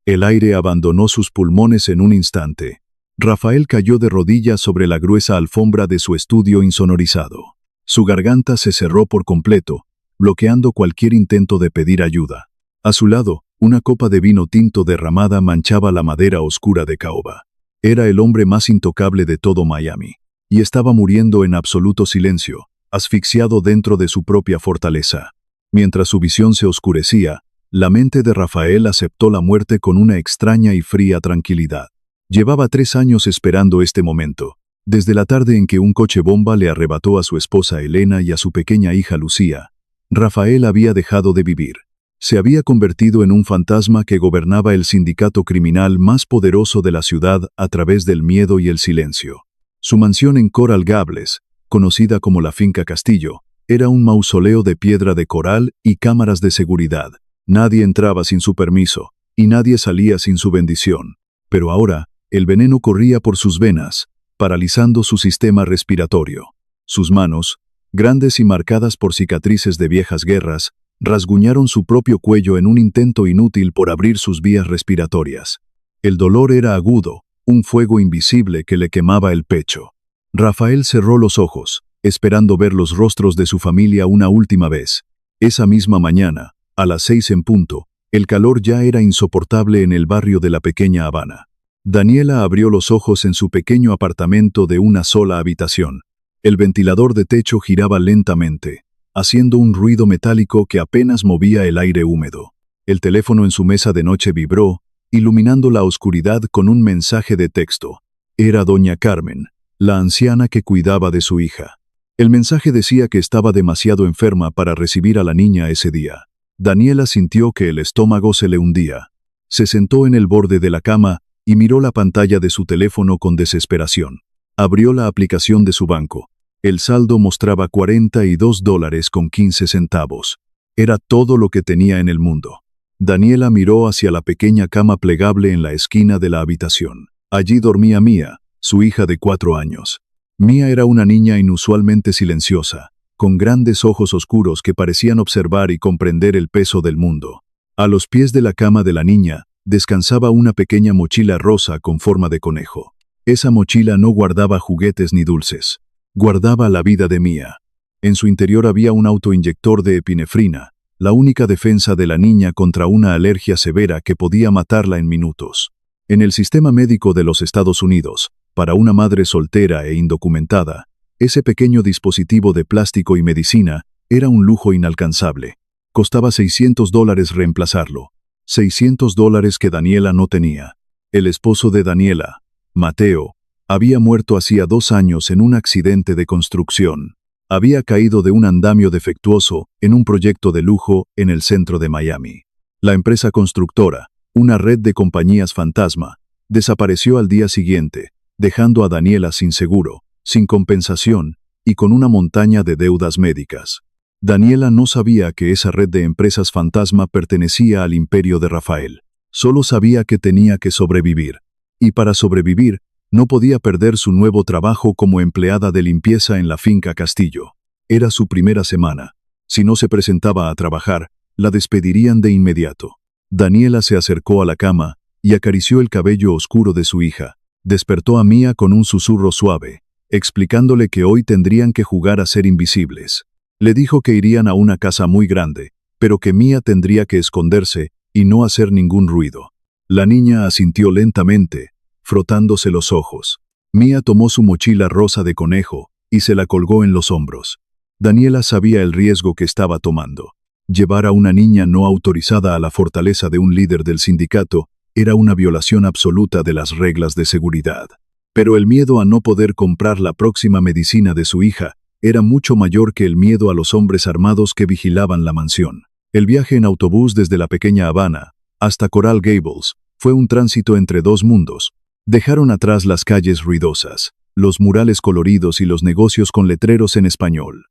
El aire abandonó sus pulmones en un instante. Rafael cayó de rodillas sobre la gruesa alfombra de su estudio insonorizado. Su garganta se cerró por completo, bloqueando cualquier intento de pedir ayuda. A su lado, una copa de vino tinto derramada manchaba la madera oscura de caoba. Era el hombre más intocable de todo Miami, y estaba muriendo en absoluto silencio, asfixiado dentro de su propia fortaleza. Mientras su visión se oscurecía, la mente de Rafael aceptó la muerte con una extraña y fría tranquilidad. Llevaba 3 años esperando este momento, desde la tarde en que un coche bomba le arrebató a su esposa Elena y a su pequeña hija Lucía. Rafael había dejado de vivir. Se había convertido en un fantasma que gobernaba el sindicato criminal más poderoso de la ciudad a través del miedo y el silencio. Su mansión en Coral Gables, conocida como la Finca Castillo, era un mausoleo de piedra de coral y cámaras de seguridad. Nadie entraba sin su permiso, y nadie salía sin su bendición. Pero ahora, el veneno corría por sus venas, paralizando su sistema respiratorio. Sus manos, grandes y marcadas por cicatrices de viejas guerras, rasguñaron su propio cuello en un intento inútil por abrir sus vías respiratorias. El dolor era agudo, un fuego invisible que le quemaba el pecho. Rafael cerró los ojos, esperando ver los rostros de su familia una última vez. Esa misma mañana, a las 6 en punto, el calor ya era insoportable en el barrio de la pequeña Habana. Daniela abrió los ojos en su pequeño apartamento de una sola habitación. El ventilador de techo giraba lentamente, haciendo un ruido metálico que apenas movía el aire húmedo. El teléfono en su mesa de noche vibró, iluminando la oscuridad con un mensaje de texto. Era doña Carmen, la anciana que cuidaba de su hija. El mensaje decía que estaba demasiado enferma para recibir a la niña ese día. Daniela sintió que el estómago se le hundía. Se sentó en el borde de la cama y miró la pantalla de su teléfono con desesperación. Abrió la aplicación de su banco. El saldo mostraba $42.15. Era todo lo que tenía en el mundo. Daniela miró hacia la pequeña cama plegable en la esquina de la habitación. Allí dormía Mia, su hija de 4 años. Mia era una niña inusualmente silenciosa, con grandes ojos oscuros que parecían observar y comprender el peso del mundo. A los pies de la cama de la niña, descansaba una pequeña mochila rosa con forma de conejo. Esa mochila no guardaba juguetes ni dulces. Guardaba la vida de Mia. En su interior había un autoinyector de epinefrina, la única defensa de la niña contra una alergia severa que podía matarla en minutos. En el sistema médico de los Estados Unidos, para una madre soltera e indocumentada, ese pequeño dispositivo de plástico y medicina era un lujo inalcanzable. Costaba $600 reemplazarlo. $600 que Daniela no tenía. El esposo de Daniela, Mateo, había muerto hacía 2 años en un accidente de construcción. Había caído de un andamio defectuoso en un proyecto de lujo en el centro de Miami. La empresa constructora, una red de compañías fantasma, desapareció al día siguiente, dejando a Daniela sin seguro, sin compensación y con una montaña de deudas médicas. Daniela no sabía que esa red de empresas fantasma pertenecía al imperio de Rafael. Solo sabía que tenía que sobrevivir. Y para sobrevivir, no podía perder su nuevo trabajo como empleada de limpieza en la Finca Castillo. Era su primera semana. Si no se presentaba a trabajar, la despedirían de inmediato. Daniela se acercó a la cama y acarició el cabello oscuro de su hija. Despertó a Mia con un susurro suave, explicándole que hoy tendrían que jugar a ser invisibles. Le dijo que irían a una casa muy grande, pero que Mia tendría que esconderse y no hacer ningún ruido. La niña asintió lentamente, frotándose los ojos. Mia tomó su mochila rosa de conejo y se la colgó en los hombros. Daniela sabía el riesgo que estaba tomando. Llevar a una niña no autorizada a la fortaleza de un líder del sindicato era una violación absoluta de las reglas de seguridad. Pero el miedo a no poder comprar la próxima medicina de su hija era mucho mayor que el miedo a los hombres armados que vigilaban la mansión. El viaje en autobús desde la pequeña Habana hasta Coral Gables fue un tránsito entre 2 mundos. Dejaron atrás las calles ruidosas, los murales coloridos y los negocios con letreros en español.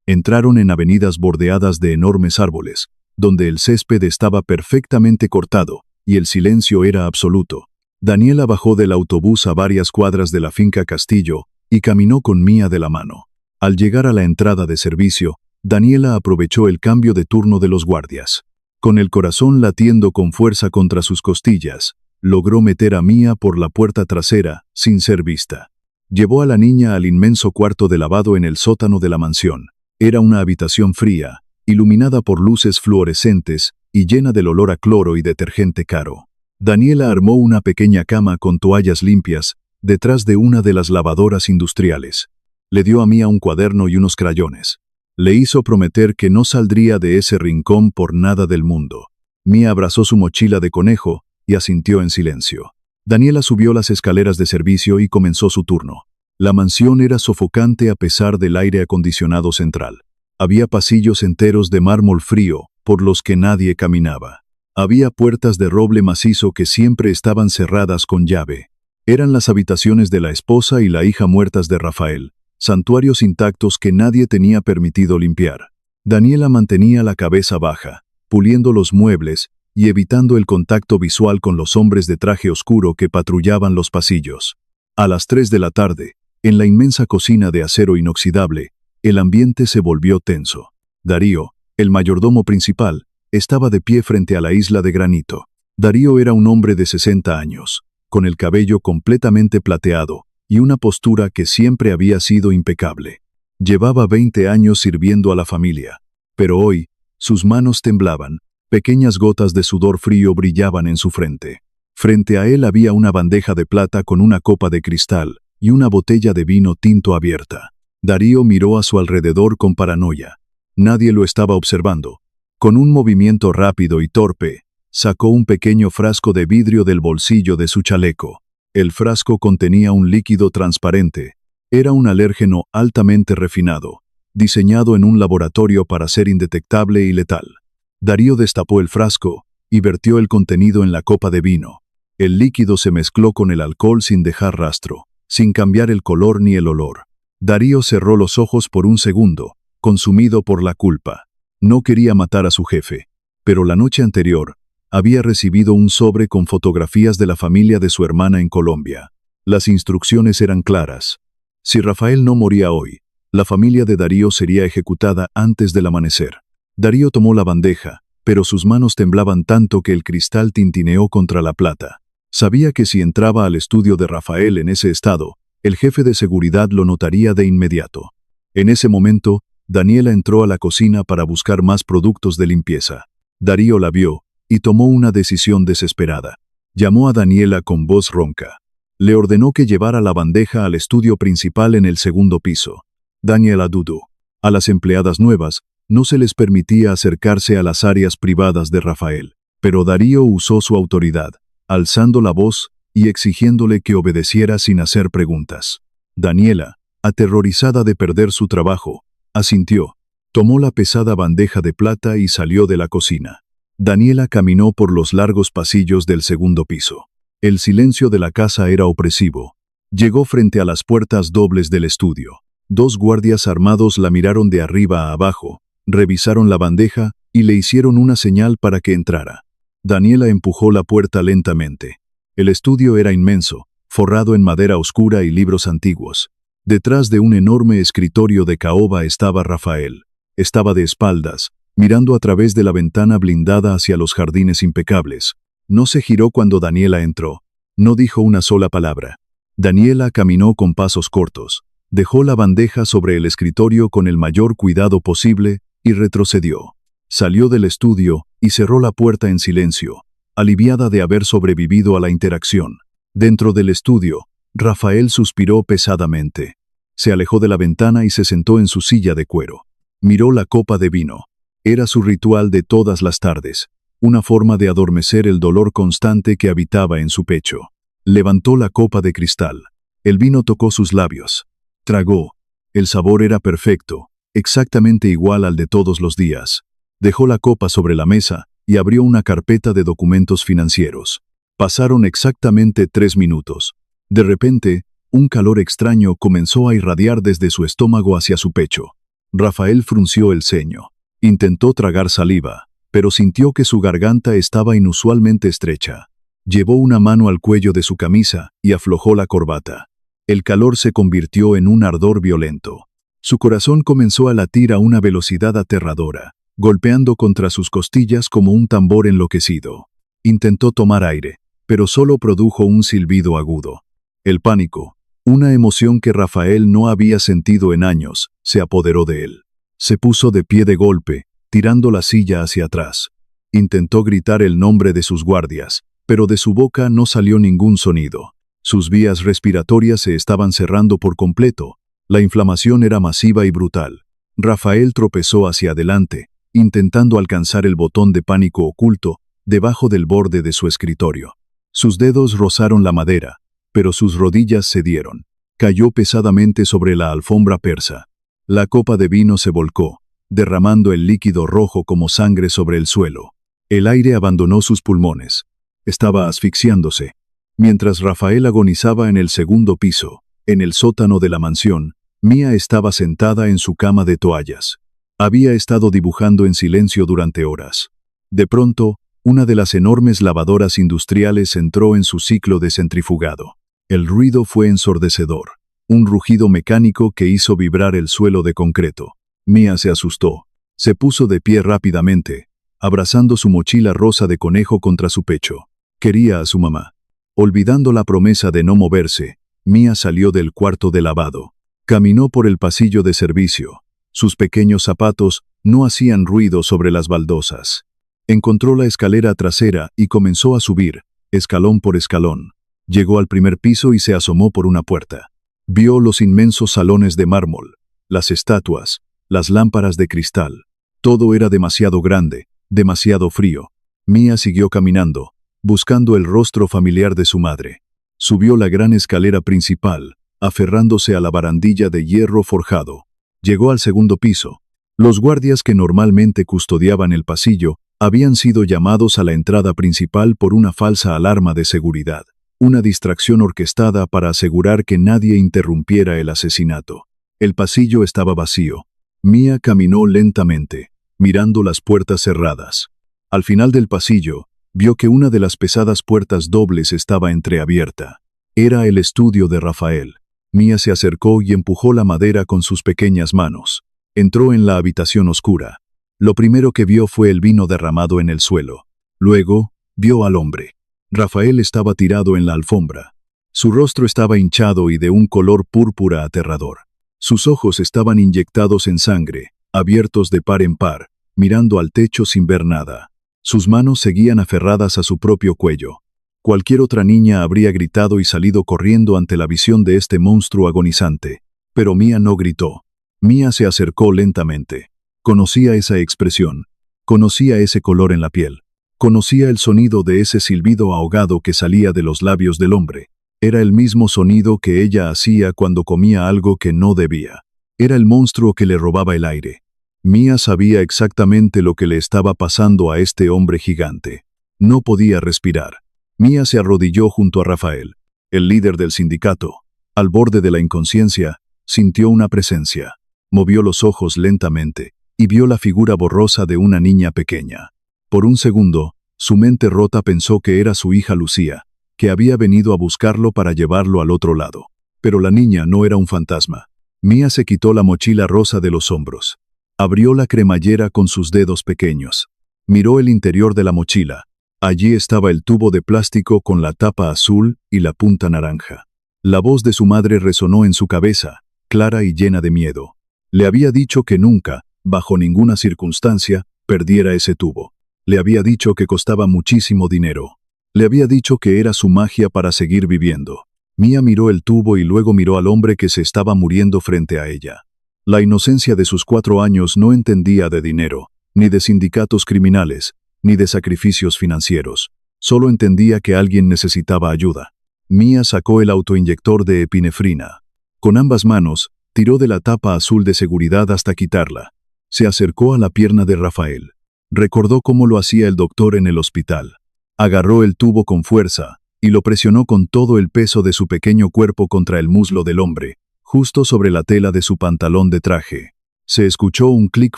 Entraron en avenidas bordeadas de enormes árboles, donde el césped estaba perfectamente cortado y el silencio era absoluto. Daniela bajó del autobús a varias cuadras de la Finca Castillo y caminó con Mia de la mano. Al llegar a la entrada de servicio, Daniela aprovechó el cambio de turno de los guardias. Con el corazón latiendo con fuerza contra sus costillas, logró meter a Mia por la puerta trasera, sin ser vista. Llevó a la niña al inmenso cuarto de lavado en el sótano de la mansión. Era una habitación fría, iluminada por luces fluorescentes y llena del olor a cloro y detergente caro. Daniela armó una pequeña cama con toallas limpias detrás de una de las lavadoras industriales. Le dio a Mia un cuaderno y unos crayones. Le hizo prometer que no saldría de ese rincón por nada del mundo. Mia abrazó su mochila de conejo y asintió en silencio. Daniela subió las escaleras de servicio y comenzó su turno. La mansión era sofocante a pesar del aire acondicionado central. Había pasillos enteros de mármol frío por los que nadie caminaba. Había puertas de roble macizo que siempre estaban cerradas con llave. Eran las habitaciones de la esposa y la hija muertas de Rafael, santuarios intactos que nadie tenía permitido limpiar. Daniela mantenía la cabeza baja, puliendo los muebles y evitando el contacto visual con los hombres de traje oscuro que patrullaban los pasillos. A las 3 de la tarde, en la inmensa cocina de acero inoxidable, el ambiente se volvió tenso. Darío, el mayordomo principal, estaba de pie frente a la isla de granito. Darío era un hombre de 60 años, con el cabello completamente plateado y una postura que siempre había sido impecable. Llevaba 20 años sirviendo a la familia, pero hoy, sus manos temblaban, pequeñas gotas de sudor frío brillaban en su frente. Frente a él había una bandeja de plata con una copa de cristal y una botella de vino tinto abierta. Darío miró a su alrededor con paranoia. Nadie lo estaba observando. Con un movimiento rápido y torpe, sacó un pequeño frasco de vidrio del bolsillo de su chaleco. El frasco contenía un líquido transparente. Era un alérgeno altamente refinado, diseñado en un laboratorio para ser indetectable y letal. Darío destapó el frasco y vertió el contenido en la copa de vino. El líquido se mezcló con el alcohol sin dejar rastro, sin cambiar el color ni el olor. Darío cerró los ojos por un segundo, consumido por la culpa. No quería matar a su jefe, pero la noche anterior había recibido un sobre con fotografías de la familia de su hermana en Colombia. Las instrucciones eran claras. Si Rafael no moría hoy, la familia de Darío sería ejecutada antes del amanecer. Darío tomó la bandeja, pero sus manos temblaban tanto que el cristal tintineó contra la plata. Sabía que si entraba al estudio de Rafael en ese estado, el jefe de seguridad lo notaría de inmediato. En ese momento, Daniela entró a la cocina para buscar más productos de limpieza. Darío la vio y tomó una decisión desesperada. Llamó a Daniela con voz ronca. Le ordenó que llevara la bandeja al estudio principal en el segundo piso. Daniela dudó. A las empleadas nuevas no se les permitía acercarse a las áreas privadas de Rafael, pero Darío usó su autoridad, alzando la voz y exigiéndole que obedeciera sin hacer preguntas. Daniela, aterrorizada de perder su trabajo, asintió, tomó la pesada bandeja de plata y salió de la cocina. Daniela caminó por los largos pasillos del segundo piso. El silencio de la casa era opresivo. Llegó frente a las puertas dobles del estudio. 2 guardias armados la miraron de arriba a abajo, revisaron la bandeja y le hicieron una señal para que entrara. Daniela empujó la puerta lentamente. El estudio era inmenso, forrado en madera oscura y libros antiguos. Detrás de un enorme escritorio de caoba estaba Rafael. Estaba de espaldas, mirando a través de la ventana blindada hacia los jardines impecables. No se giró cuando Daniela entró. No dijo una sola palabra. Daniela caminó con pasos cortos. Dejó la bandeja sobre el escritorio con el mayor cuidado posible y retrocedió. Salió del estudio y cerró la puerta en silencio, aliviada de haber sobrevivido a la interacción. Dentro del estudio, Rafael suspiró pesadamente. Se alejó de la ventana y se sentó en su silla de cuero. Miró la copa de vino. Era su ritual de todas las tardes, una forma de adormecer el dolor constante que habitaba en su pecho. Levantó la copa de cristal. El vino tocó sus labios. Tragó. El sabor era perfecto, exactamente igual al de todos los días. Dejó la copa sobre la mesa y abrió una carpeta de documentos financieros. Pasaron exactamente 3 minutos. De repente, un calor extraño comenzó a irradiar desde su estómago hacia su pecho. Rafael frunció el ceño. Intentó tragar saliva, pero sintió que su garganta estaba inusualmente estrecha. Llevó una mano al cuello de su camisa y aflojó la corbata. El calor se convirtió en un ardor violento. Su corazón comenzó a latir a una velocidad aterradora. golpeando contra sus costillas como un tambor enloquecido. Intentó tomar aire, pero solo produjo un silbido agudo. El pánico, una emoción que Rafael no había sentido en años, se apoderó de él. Se puso de pie de golpe, tirando la silla hacia atrás. Intentó gritar el nombre de sus guardias, pero de su boca no salió ningún sonido. Sus vías respiratorias se estaban cerrando por completo. La inflamación era masiva y brutal. Rafael tropezó hacia adelante, intentando alcanzar el botón de pánico oculto debajo del borde de su escritorio. Sus dedos rozaron la madera, pero sus rodillas cedieron. Cayó pesadamente sobre la alfombra persa. La copa de vino se volcó, derramando el líquido rojo como sangre sobre el suelo. El aire abandonó sus pulmones. Estaba asfixiándose. Mientras Rafael agonizaba en el segundo piso, en el sótano de la mansión, Mía estaba sentada en su cama de toallas. Había estado dibujando en silencio durante horas. De pronto, una de las enormes lavadoras industriales entró en su ciclo de centrifugado. El ruido fue ensordecedor, un rugido mecánico que hizo vibrar el suelo de concreto. Mía se asustó. Se puso de pie rápidamente, abrazando su mochila rosa de conejo contra su pecho. Quería a su mamá. Olvidando la promesa de no moverse, Mía salió del cuarto de lavado. Caminó por el pasillo de servicio. Sus pequeños zapatos no hacían ruido sobre las baldosas. Encontró la escalera trasera y comenzó a subir, escalón por escalón. Llegó al primer piso y se asomó por una puerta. Vio los inmensos salones de mármol, las estatuas, las lámparas de cristal. Todo era demasiado grande, demasiado frío. Mía siguió caminando, buscando el rostro familiar de su madre. Subió la gran escalera principal, aferrándose a la barandilla de hierro forjado. Llegó al segundo piso. Los guardias que normalmente custodiaban el pasillo habían sido llamados a la entrada principal por una falsa alarma de seguridad, una distracción orquestada para asegurar que nadie interrumpiera el asesinato. El pasillo estaba vacío. Mía caminó lentamente, mirando las puertas cerradas. Al final del pasillo, vio que una de las pesadas puertas dobles estaba entreabierta. Era el estudio de Rafael. Mía se acercó y empujó la madera con sus pequeñas manos. Entró en la habitación oscura. Lo primero que vio fue el vino derramado en el suelo. Luego, vio al hombre. Rafael estaba tirado en la alfombra. Su rostro estaba hinchado y de un color púrpura aterrador. Sus ojos estaban inyectados en sangre, abiertos de par en par, mirando al techo sin ver nada. Sus manos seguían aferradas a su propio cuello. Cualquier otra niña habría gritado y salido corriendo ante la visión de este monstruo agonizante. Pero Mía no gritó. Mía se acercó lentamente. Conocía esa expresión. Conocía ese color en la piel. Conocía el sonido de ese silbido ahogado que salía de los labios del hombre. Era el mismo sonido que ella hacía cuando comía algo que no debía. Era el monstruo que le robaba el aire. Mía sabía exactamente lo que le estaba pasando a este hombre gigante. No podía respirar. Mía se arrodilló junto a Rafael, el líder del sindicato. Al borde de la inconsciencia, sintió una presencia. Movió los ojos lentamente y vio la figura borrosa de una niña pequeña. Por un segundo, su mente rota pensó que era su hija Lucía, que había venido a buscarlo para llevarlo al otro lado. Pero la niña no era un fantasma. Mía se quitó la mochila rosa de los hombros. Abrió la cremallera con sus dedos pequeños. Miró el interior de la mochila. Allí estaba el tubo de plástico con la tapa azul y la punta naranja. La voz de su madre resonó en su cabeza, clara y llena de miedo. Le había dicho que nunca, bajo ninguna circunstancia, perdiera ese tubo. Le había dicho que costaba muchísimo dinero. Le había dicho que era su magia para seguir viviendo. Mía miró el tubo y luego miró al hombre que se estaba muriendo frente a ella. La inocencia de sus 4 años no entendía de dinero, ni de sindicatos criminales, ni de sacrificios financieros. Solo entendía que alguien necesitaba ayuda. Mía sacó el autoinyector de epinefrina. Con ambas manos, tiró de la tapa azul de seguridad hasta quitarla. Se acercó a la pierna de Rafael. Recordó cómo lo hacía el doctor en el hospital. Agarró el tubo con fuerza y lo presionó con todo el peso de su pequeño cuerpo contra el muslo del hombre, justo sobre la tela de su pantalón de traje. Se escuchó un clic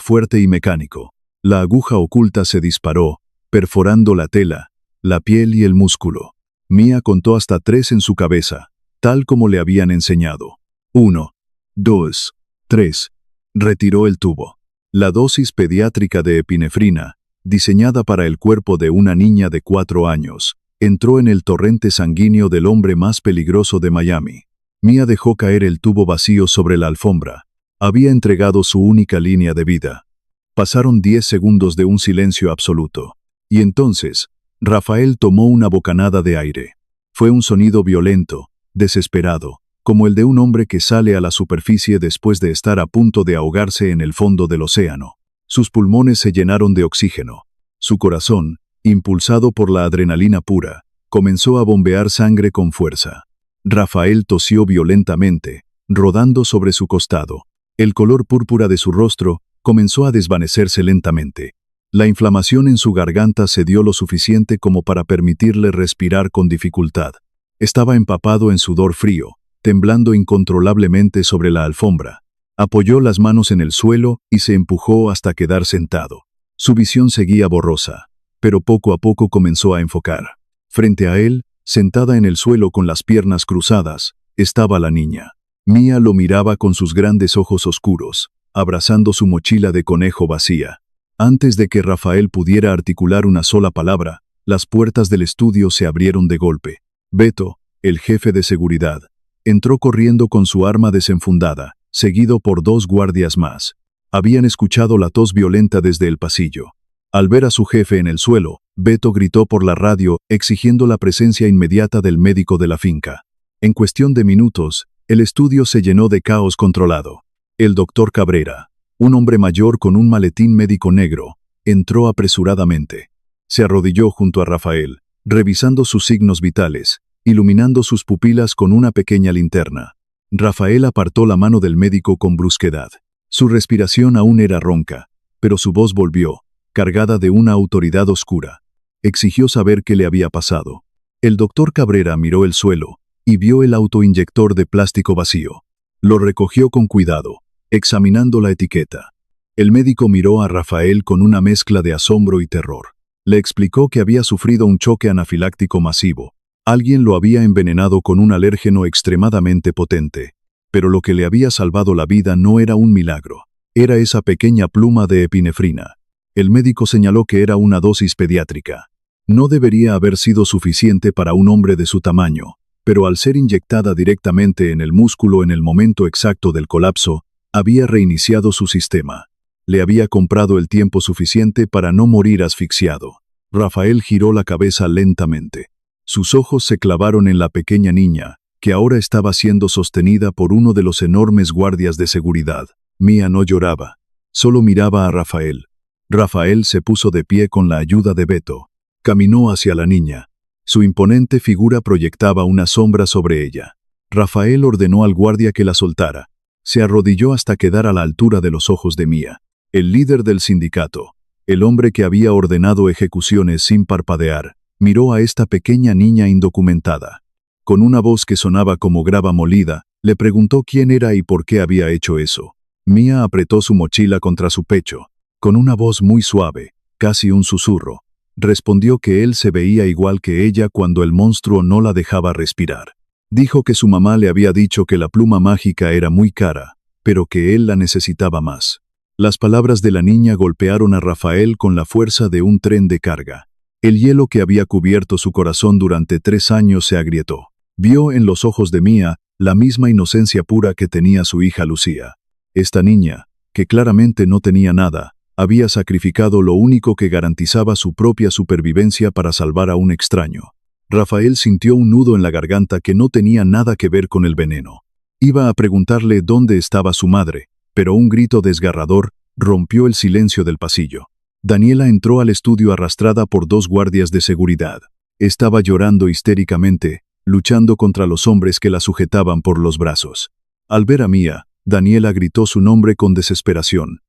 fuerte y mecánico. La aguja oculta se disparó, perforando la tela, la piel y el músculo. Mía contó hasta 3 en su cabeza, tal como le habían enseñado. 1, 2, 3. Retiró el tubo. La dosis pediátrica de epinefrina, diseñada para el cuerpo de una niña de 4 años, entró en el torrente sanguíneo del hombre más peligroso de Miami. Mia dejó caer el tubo vacío sobre la alfombra. Había entregado su única línea de vida. Pasaron 10 segundos de un silencio absoluto. Y entonces, Rafael tomó una bocanada de aire. Fue un sonido violento, desesperado, como el de un hombre que sale a la superficie después de estar a punto de ahogarse en el fondo del océano. Sus pulmones se llenaron de oxígeno. Su corazón, impulsado por la adrenalina pura, comenzó a bombear sangre con fuerza. Rafael tosió violentamente, rodando sobre su costado. El color púrpura de su rostro comenzó a desvanecerse lentamente. La inflamación en su garganta cedió lo suficiente como para permitirle respirar con dificultad. Estaba empapado en sudor frío, temblando incontrolablemente sobre la alfombra. Apoyó las manos en el suelo y se empujó hasta quedar sentado. Su visión seguía borrosa, pero poco a poco comenzó a enfocar. Frente a él, sentada en el suelo con las piernas cruzadas, estaba la niña. Mia lo miraba con sus grandes ojos oscuros, abrazando su mochila de conejo vacía. Antes de que Rafael pudiera articular una sola palabra, las puertas del estudio se abrieron de golpe. Beto, el jefe de seguridad, entró corriendo con su arma desenfundada, seguido por 2 guardias más. Habían escuchado la tos violenta desde el pasillo. Al ver a su jefe en el suelo, Beto gritó por la radio, exigiendo la presencia inmediata del médico de la finca. En cuestión de minutos, el estudio se llenó de caos controlado. El doctor Cabrera, un hombre mayor con un maletín médico negro, entró apresuradamente. Se arrodilló junto a Rafael, revisando sus signos vitales, iluminando sus pupilas con una pequeña linterna. Rafael apartó la mano del médico con brusquedad. Su respiración aún era ronca, pero su voz volvió, cargada de una autoridad oscura. Exigió saber qué le había pasado. El doctor Cabrera miró el suelo y vio el autoinyector de plástico vacío. Lo recogió con cuidado, examinando la etiqueta. El médico miró a Rafael con una mezcla de asombro y terror. Le explicó que había sufrido un choque anafiláctico masivo. Alguien lo había envenenado con un alérgeno extremadamente potente. Pero lo que le había salvado la vida no era un milagro. Era esa pequeña pluma de epinefrina. El médico señaló que era una dosis pediátrica. No debería haber sido suficiente para un hombre de su tamaño, pero al ser inyectada directamente en el músculo en el momento exacto del colapso, había reiniciado su sistema. Le había comprado el tiempo suficiente para no morir asfixiado. Rafael giró la cabeza lentamente. Sus ojos se clavaron en la pequeña niña, que ahora estaba siendo sostenida por uno de los enormes guardias de seguridad. Mia no lloraba, solo miraba a Rafael. Rafael se puso de pie con la ayuda de Beto. Caminó hacia la niña. Su imponente figura proyectaba una sombra sobre ella. Rafael ordenó al guardia que la soltara. Se arrodilló hasta quedar a la altura de los ojos de Mia. El líder del sindicato, el hombre que había ordenado ejecuciones sin parpadear, miró a esta pequeña niña indocumentada. Con una voz que sonaba como grava molida, le preguntó quién era y por qué había hecho eso. Mia apretó su mochila contra su pecho. Con una voz muy suave, casi un susurro, respondió que él se veía igual que ella cuando el monstruo no la dejaba respirar. Dijo que su mamá le había dicho que la pluma mágica era muy cara, pero que él la necesitaba más. Las palabras de la niña golpearon a Rafael con la fuerza de un tren de carga. El hielo que había cubierto su corazón durante 3 años se agrietó. Vio en los ojos de Mia la misma inocencia pura que tenía su hija Lucía. Esta niña, que claramente no tenía nada, había sacrificado lo único que garantizaba su propia supervivencia para salvar a un extraño. Rafael sintió un nudo en la garganta que no tenía nada que ver con el veneno. Iba a preguntarle dónde estaba su madre, pero un grito desgarrador rompió el silencio del pasillo. Daniela entró al estudio arrastrada por 2 guardias de seguridad. Estaba llorando histéricamente, luchando contra los hombres que la sujetaban por los brazos. Al ver a Mia, Daniela gritó su nombre con desesperación.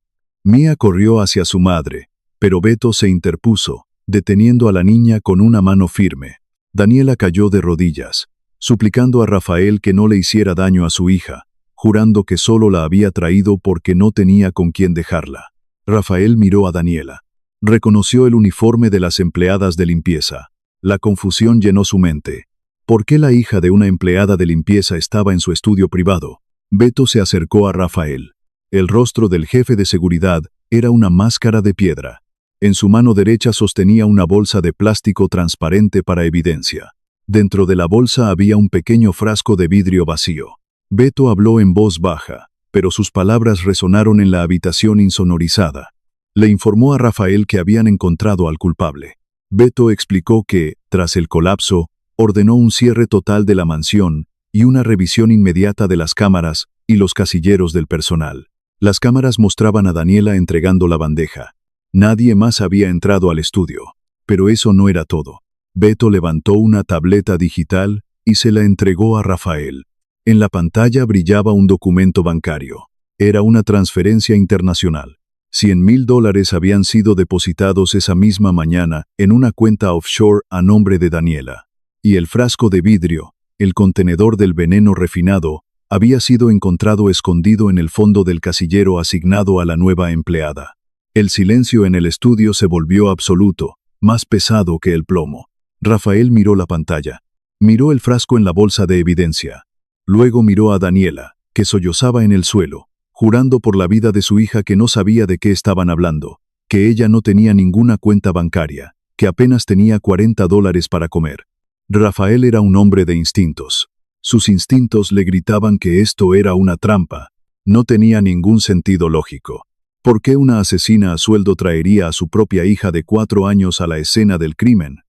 Mia corrió hacia su madre, pero Beto se interpuso, deteniendo a la niña con una mano firme. Daniela cayó de rodillas, suplicando a Rafael que no le hiciera daño a su hija, jurando que solo la había traído porque no tenía con quién dejarla. Rafael miró a Daniela. Reconoció el uniforme de las empleadas de limpieza. La confusión llenó su mente. ¿Por qué la hija de una empleada de limpieza estaba en su estudio privado? Beto se acercó a Rafael. El rostro del jefe de seguridad Era una máscara de piedra. En su mano derecha sostenía una bolsa de plástico transparente para evidencia. Dentro de la bolsa había un pequeño frasco de vidrio vacío. Beto habló en voz baja, pero sus palabras resonaron en la habitación insonorizada. Le informó a Rafael que habían encontrado al culpable. Beto explicó que, tras el colapso, ordenó un cierre total de la mansión y una revisión inmediata de las cámaras y los casilleros del personal. Las cámaras mostraban a Daniela entregando la bandeja. Nadie más había entrado al estudio. Pero eso no era todo. Beto levantó una tableta digital y se la entregó a Rafael. En la pantalla brillaba un documento bancario. Era una transferencia internacional. $100,000 habían sido depositados esa misma mañana en una cuenta offshore a nombre de Daniela. Y el frasco de vidrio, el contenedor del veneno refinado, había sido encontrado escondido en el fondo del casillero asignado a la nueva empleada. El silencio en el estudio se volvió absoluto, más pesado que el plomo. Rafael miró la pantalla. Miró el frasco en la bolsa de evidencia. Luego miró a Daniela, que sollozaba en el suelo, jurando por la vida de su hija que no sabía de qué estaban hablando, que ella no tenía ninguna cuenta bancaria, que apenas tenía $40 para comer. Rafael era un hombre de instintos. Sus instintos le gritaban que esto era una trampa. No tenía ningún sentido lógico. ¿Por qué una asesina a sueldo traería a su propia hija de 4 años a la escena del crimen?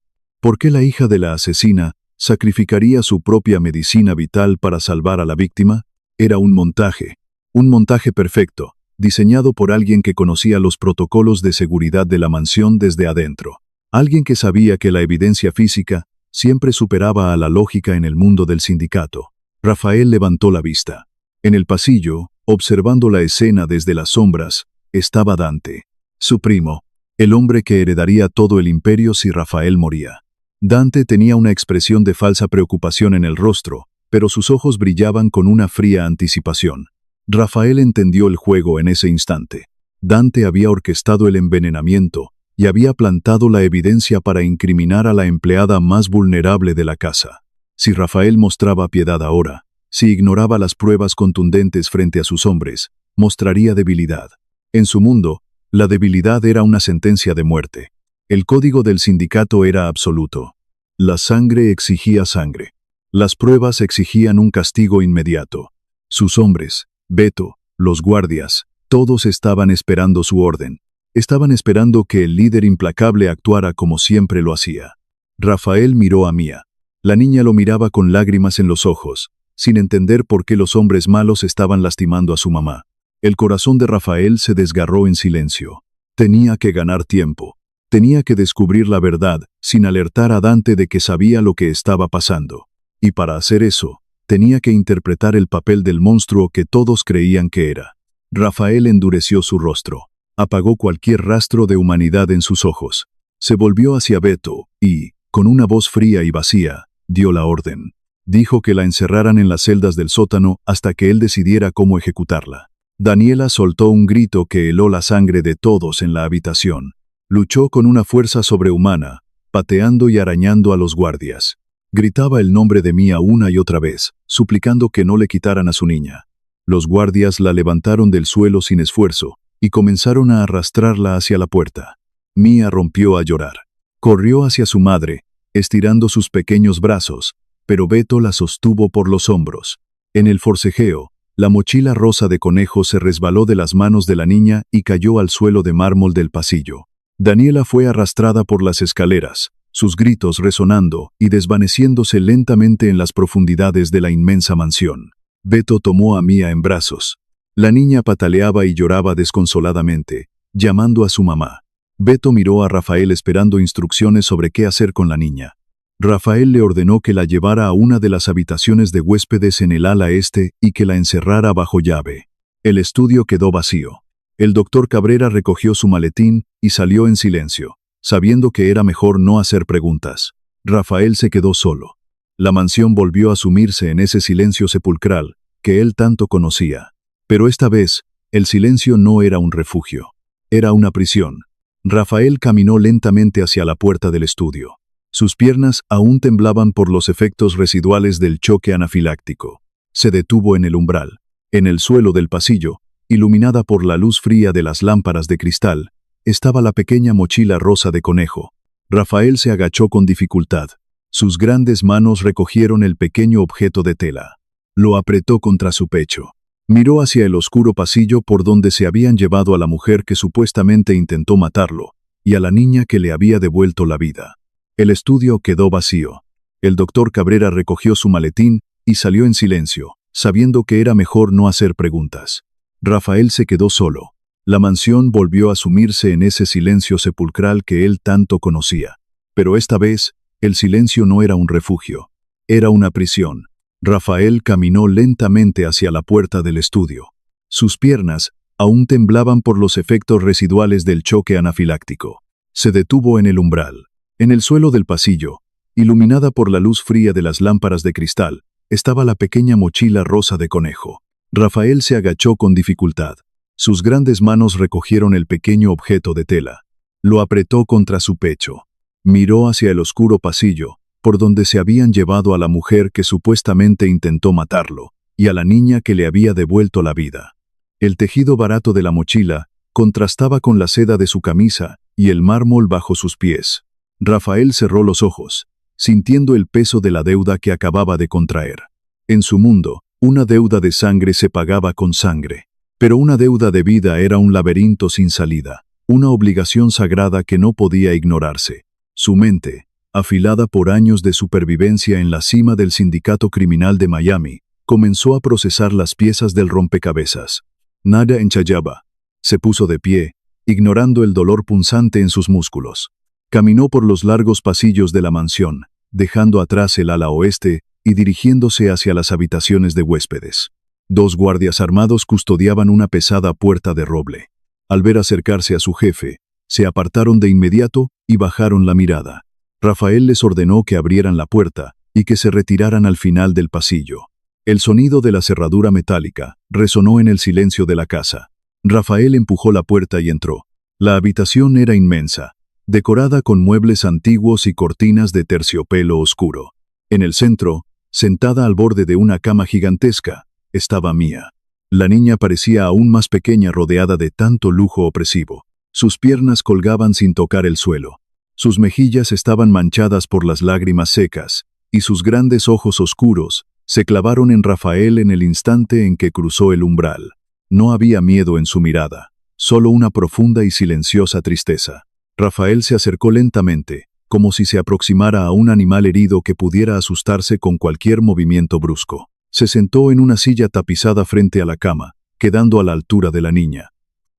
¿Por qué la hija de la asesina sacrificaría su propia medicina vital para salvar a la víctima? Era un montaje perfecto, diseñado por alguien que conocía los protocolos de seguridad de la mansión desde adentro. Alguien que sabía que la evidencia física siempre superaba a la lógica en el mundo del sindicato. Rafael levantó la vista. En el pasillo, observando la escena desde las sombras, estaba Dante, su primo, el hombre que heredaría todo el imperio si Rafael moría. Dante tenía una expresión de falsa preocupación en el rostro, pero sus ojos brillaban con una fría anticipación. Rafael entendió el juego en ese instante. Dante había orquestado el envenenamiento y había plantado la evidencia para incriminar a la empleada más vulnerable de la casa. Si Rafael mostraba piedad ahora, si ignoraba las pruebas contundentes frente a sus hombres, mostraría debilidad. En su mundo, la debilidad era una sentencia de muerte. El código del sindicato era absoluto. La sangre exigía sangre. Las pruebas exigían un castigo inmediato. Sus hombres, Beto, los guardias, todos estaban esperando su orden. Estaban esperando que el líder implacable actuara como siempre lo hacía. Rafael miró a Mía. La niña lo miraba con lágrimas en los ojos, sin entender por qué los hombres malos estaban lastimando a su mamá. El corazón de Rafael se desgarró en silencio. Tenía que ganar tiempo. Tenía que descubrir la verdad, sin alertar a Dante de que sabía lo que estaba pasando. Y para hacer eso, tenía que interpretar el papel del monstruo que todos creían que era. Rafael endureció su rostro. Apagó cualquier rastro de humanidad en sus ojos. Se volvió hacia Beto y, con una voz fría y vacía, dio la orden. Dijo que la encerraran en las celdas del sótano hasta que él decidiera cómo ejecutarla. Daniela soltó un grito que heló la sangre de todos en la habitación. Luchó con una fuerza sobrehumana, pateando y arañando a los guardias. Gritaba el nombre de Mía una y otra vez, suplicando que no le quitaran a su niña. Los guardias la levantaron del suelo sin esfuerzo y comenzaron a arrastrarla hacia la puerta. Mía rompió a llorar. Corrió hacia su madre, estirando sus pequeños brazos, pero Beto la sostuvo por los hombros. En el forcejeo, la mochila rosa de conejo se resbaló de las manos de la niña y cayó al suelo de mármol del pasillo. Daniela fue arrastrada por las escaleras, sus gritos resonando y desvaneciéndose lentamente en las profundidades de la inmensa mansión. Beto tomó a Mía en brazos. La niña pataleaba y lloraba desconsoladamente, llamando a su mamá. Beto miró a Rafael esperando instrucciones sobre qué hacer con la niña. Rafael le ordenó que la llevara a una de las habitaciones de huéspedes en el ala este y que la encerrara bajo llave. El estudio quedó vacío. El doctor Cabrera recogió su maletín y salió en silencio, sabiendo que era mejor no hacer preguntas. Rafael se quedó solo. La mansión volvió a sumirse en ese silencio sepulcral que él tanto conocía. Pero esta vez, el silencio no era un refugio. Era una prisión. Rafael caminó lentamente hacia la puerta del estudio. Sus piernas aún temblaban por los efectos residuales del choque anafiláctico. Se detuvo en el umbral. En el suelo del pasillo, Iluminada por la luz fría de las lámparas de cristal, estaba la pequeña mochila rosa de conejo. Rafael se agachó con dificultad. Sus grandes manos recogieron el pequeño objeto de tela. Lo apretó contra su pecho. Miró hacia el oscuro pasillo por donde se habían llevado a la mujer que supuestamente intentó matarlo, y a la niña que le había devuelto la vida. El estudio quedó vacío. El doctor Cabrera recogió su maletín y salió en silencio, sabiendo que era mejor no hacer preguntas. Rafael se quedó solo. La mansión volvió a sumirse en ese silencio sepulcral que él tanto conocía. Pero esta vez, el silencio no era un refugio, era una prisión. Rafael caminó lentamente hacia la puerta del estudio. Sus piernas aún temblaban por los efectos residuales del choque anafiláctico. Se detuvo en el umbral. En el suelo del pasillo, iluminada por la luz fría de las lámparas de cristal, estaba la pequeña mochila rosa de conejo. Rafael se agachó con dificultad. Sus grandes manos recogieron el pequeño objeto de tela. Lo apretó contra su pecho. Miró hacia el oscuro pasillo, por donde se habían llevado a la mujer que supuestamente intentó matarlo, y a la niña que le había devuelto la vida. El tejido barato de la mochila contrastaba con la seda de su camisa y el mármol bajo sus pies. Rafael cerró los ojos, sintiendo el peso de la deuda que acababa de contraer. En su mundo, una deuda de sangre se pagaba con sangre, pero una deuda de vida era un laberinto sin salida, una obligación sagrada que no podía ignorarse. Su mente, afilada por años de supervivencia en la cima del sindicato criminal de Miami, comenzó a procesar las piezas del rompecabezas. Nada enchayaba. Se puso de pie, ignorando el dolor punzante en sus músculos. Caminó por los largos pasillos de la mansión, dejando atrás el ala oeste y dirigiéndose hacia las habitaciones de huéspedes. 2 guardias armados custodiaban una pesada puerta de roble. Al ver acercarse a su jefe, se apartaron de inmediato y bajaron la mirada. Rafael les ordenó que abrieran la puerta y que se retiraran al final del pasillo. El sonido de la cerradura metálica resonó en el silencio de la casa. Rafael empujó la puerta y entró. La habitación era inmensa, decorada con muebles antiguos y cortinas de terciopelo oscuro. En el centro, sentada al borde de una cama gigantesca, estaba Mía. La niña parecía aún más pequeña rodeada de tanto lujo opresivo. Sus piernas colgaban sin tocar el suelo. Sus mejillas estaban manchadas por las lágrimas secas, y sus grandes ojos oscuros se clavaron en Rafael en el instante en que cruzó el umbral. No había miedo en su mirada, solo una profunda y silenciosa tristeza. Rafael se acercó lentamente, como si se aproximara a un animal herido que pudiera asustarse con cualquier movimiento brusco. Se sentó en una silla tapizada frente a la cama, quedando a la altura de la niña.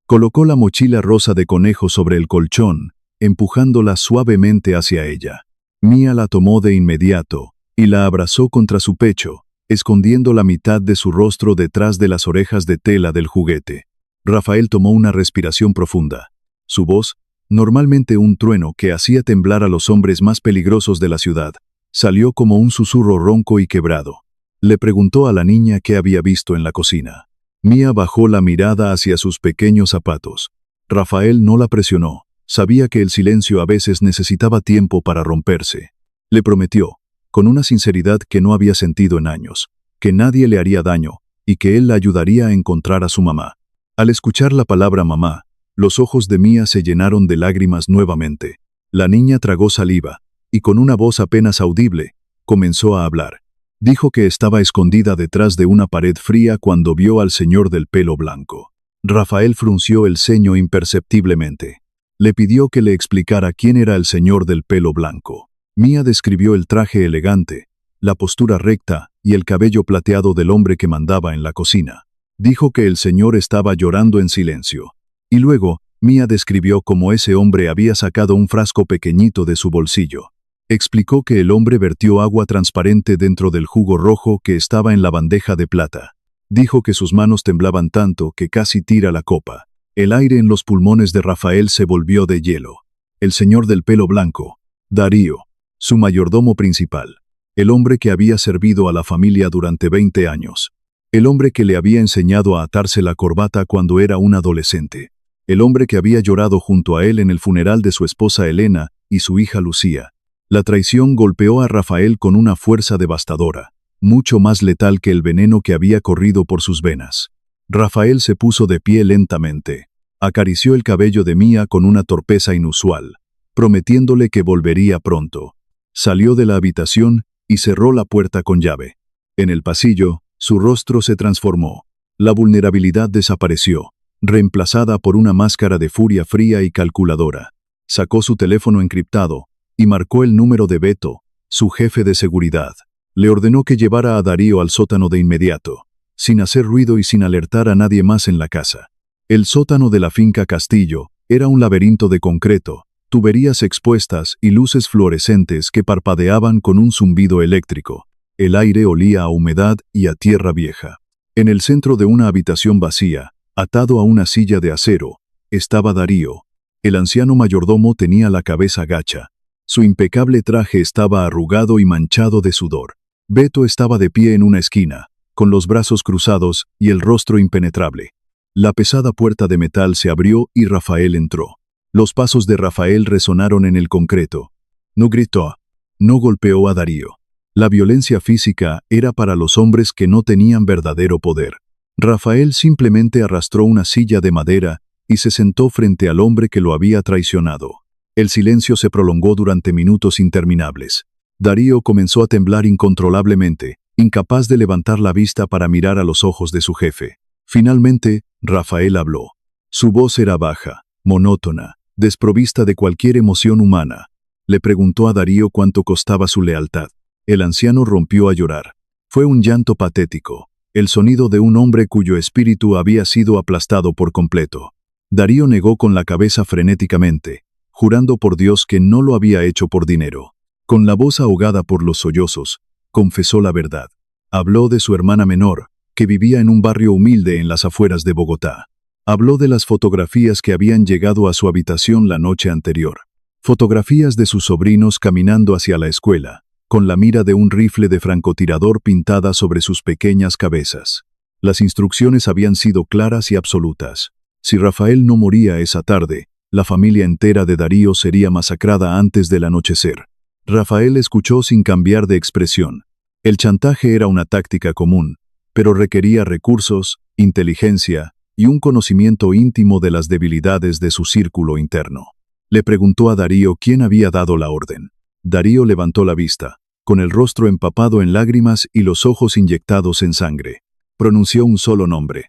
Colocó la mochila rosa de conejo sobre el colchón, empujándola suavemente hacia ella. Mía la tomó de inmediato y la abrazó contra su pecho, escondiendo la mitad de su rostro detrás de las orejas de tela del juguete. Rafael tomó una respiración profunda. Su voz, normalmente un trueno que hacía temblar a los hombres más peligrosos de la ciudad, salió como un susurro ronco y quebrado. Le preguntó a la niña qué había visto en la cocina. Mía bajó la mirada hacia sus pequeños zapatos. Rafael no la presionó. Sabía que el silencio a veces necesitaba tiempo para romperse. Le prometió, con una sinceridad que no había sentido en años, que nadie le haría daño y que él la ayudaría a encontrar a su mamá. Al escuchar la palabra mamá, los ojos de Mía se llenaron de lágrimas nuevamente. La niña tragó saliva y con una voz apenas audible, comenzó a hablar. Dijo que estaba escondida detrás de una pared fría cuando vio al señor del pelo blanco. Rafael frunció el ceño imperceptiblemente. Le pidió que le explicara quién era el señor del pelo blanco. Mía describió el traje elegante, la postura recta y el cabello plateado del hombre que mandaba en la cocina. Dijo que el señor estaba llorando en silencio. Y luego, Mía describió cómo ese hombre había sacado un frasco pequeñito de su bolsillo. Explicó que el hombre vertió agua transparente dentro del jugo rojo que estaba en la bandeja de plata. Dijo que sus manos temblaban tanto que casi tira la copa. El aire en los pulmones de Rafael se volvió de hielo. El señor del pelo blanco, Darío, su mayordomo principal, el hombre que había servido a la familia durante 20 años, el hombre que le había enseñado a atarse la corbata cuando era un adolescente, el hombre que había llorado junto a él en el funeral de su esposa Elena y su hija Lucía. La traición golpeó a Rafael con una fuerza devastadora, mucho más letal que el veneno que había corrido por sus venas. Rafael se puso de pie lentamente. Acarició el cabello de Mía con una torpeza inusual, prometiéndole que volvería pronto. Salió de la habitación y cerró la puerta con llave. En el pasillo, su rostro se transformó. La vulnerabilidad desapareció, reemplazada por una máscara de furia fría y calculadora. Sacó su teléfono encriptado y marcó el número de Beto, su jefe de seguridad. Le ordenó que llevara a Darío al sótano de inmediato, sin hacer ruido y sin alertar a nadie más en la casa. El sótano de la finca Castillo era un laberinto de concreto, tuberías expuestas y luces fluorescentes que parpadeaban con un zumbido eléctrico. El aire olía a humedad y a tierra vieja. En el centro de una habitación vacía, atado a una silla de acero, estaba Darío. El anciano mayordomo tenía la cabeza gacha. Su impecable traje estaba arrugado y manchado de sudor. Beto estaba de pie en una esquina, con los brazos cruzados y el rostro impenetrable. La pesada puerta de metal se abrió y Rafael entró. Los pasos de Rafael resonaron en el concreto. No gritó, no golpeó a Darío. La violencia física era para los hombres que no tenían verdadero poder. Rafael simplemente arrastró una silla de madera y se sentó frente al hombre que lo había traicionado. El silencio se prolongó durante minutos interminables. Darío comenzó a temblar incontrolablemente, incapaz de levantar la vista para mirar a los ojos de su jefe. Finalmente, Rafael habló. Su voz era baja, monótona, desprovista de cualquier emoción humana. Le preguntó a Darío cuánto costaba su lealtad. El anciano rompió a llorar. Fue un llanto patético, el sonido de un hombre cuyo espíritu había sido aplastado por completo. Darío negó con la cabeza frenéticamente, jurando por Dios que no lo había hecho por dinero. Con la voz ahogada por los sollozos, confesó la verdad. Habló de su hermana menor, que vivía en un barrio humilde en las afueras de Bogotá. Habló de las fotografías que habían llegado a su habitación la noche anterior. Fotografías de sus sobrinos caminando hacia la escuela, con la mira de un rifle de francotirador pintada sobre sus pequeñas cabezas. Las instrucciones habían sido claras y absolutas. Si Rafael no moría esa tarde, la familia entera de Darío sería masacrada antes del anochecer. Rafael escuchó sin cambiar de expresión. El chantaje era una táctica común, pero requería recursos, inteligencia y un conocimiento íntimo de las debilidades de su círculo interno. Le preguntó a Darío quién había dado la orden. Darío levantó la vista, con el rostro empapado en lágrimas y los ojos inyectados en sangre. Pronunció un solo nombre: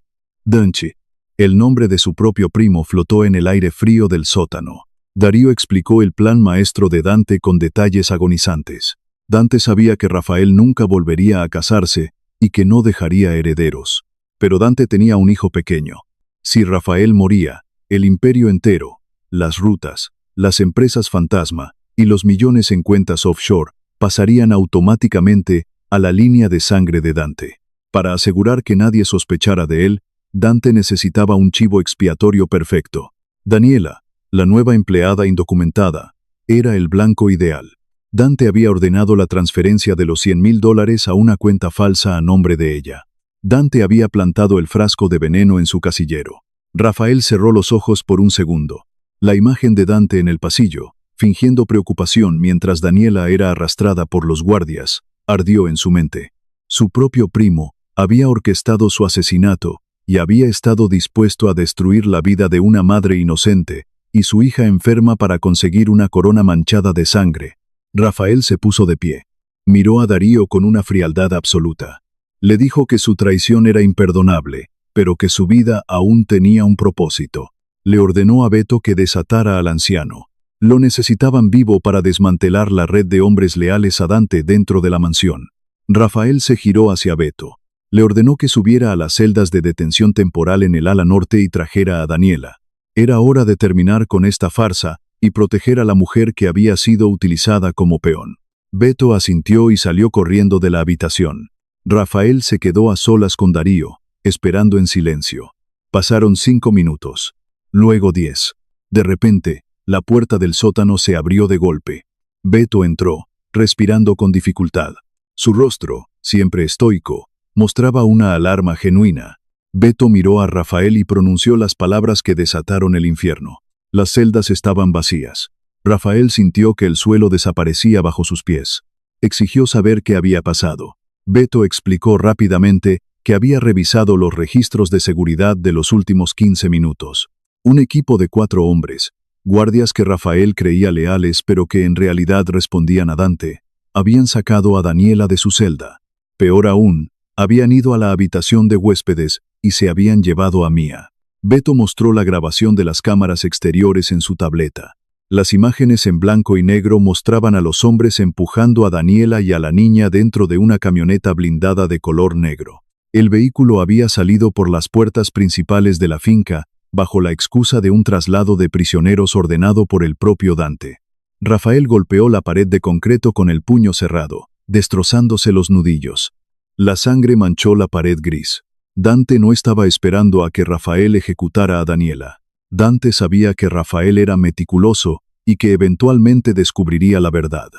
Danchi. El nombre de su propio primo flotó en el aire frío del sótano. Darío explicó el plan maestro de Dante con detalles agonizantes. Dante sabía que Rafael nunca volvería a casarse y que no dejaría herederos. Pero Dante tenía un hijo pequeño. Si Rafael moría, el imperio entero, las rutas, las empresas fantasma y los millones en cuentas offshore pasarían automáticamente a la línea de sangre de Dante. Para asegurar que nadie sospechara de él, Dante necesitaba un chivo expiatorio perfecto. Daniela, la nueva empleada indocumentada, era el blanco ideal. Dante había ordenado la transferencia de los $100,000 a una cuenta falsa a nombre de ella. Dante había plantado el frasco de veneno en su casillero. Rafael cerró los ojos por un segundo. La imagen de Dante en el pasillo, fingiendo preocupación mientras Daniela era arrastrada por los guardias, ardió en su mente. Su propio primo había orquestado su asesinato y había estado dispuesto a destruir la vida de una madre inocente y su hija enferma para conseguir una corona manchada de sangre. Rafael se puso de pie. Miró a Darío con una frialdad absoluta. Le dijo que su traición era imperdonable, pero que su vida aún tenía un propósito. Le ordenó a Beto que desatara al anciano. Lo necesitaban vivo para desmantelar la red de hombres leales a Dante dentro de la mansión. Rafael se giró hacia Beto. Le ordenó que subiera a las celdas de detención temporal en el ala norte y trajera a Daniela. Era hora de terminar con esta farsa y proteger a la mujer que había sido utilizada como peón. Beto asintió y salió corriendo de la habitación. Rafael se quedó a solas con Darío, esperando en silencio. Pasaron 5 minutos. Luego 10. De repente, la puerta del sótano se abrió de golpe. Beto entró, respirando con dificultad. Su rostro, siempre estoico, mostraba una alarma genuina. Beto miró a Rafael y pronunció las palabras que desataron el infierno. Las celdas estaban vacías. Rafael sintió que el suelo desaparecía bajo sus pies. Exigió saber qué había pasado. Beto explicó rápidamente que había revisado los registros de seguridad de los últimos 15 minutos. Un equipo de 4 hombres, guardias que Rafael creía leales pero que en realidad respondían a Dante, habían sacado a Daniela de su celda. Peor aún, habían ido a la habitación de huéspedes y se habían llevado a Mía. Beto mostró la grabación de las cámaras exteriores en su tableta. Las imágenes en blanco y negro mostraban a los hombres empujando a Daniela y a la niña dentro de una camioneta blindada de color negro. El vehículo había salido por las puertas principales de la finca, bajo la excusa de un traslado de prisioneros ordenado por el propio Dante. Rafael golpeó la pared de concreto con el puño cerrado, destrozándose los nudillos. La sangre manchó la pared gris. Dante no estaba esperando a que Rafael ejecutara a Daniela. Dante sabía que Rafael era meticuloso y que eventualmente descubriría la verdad.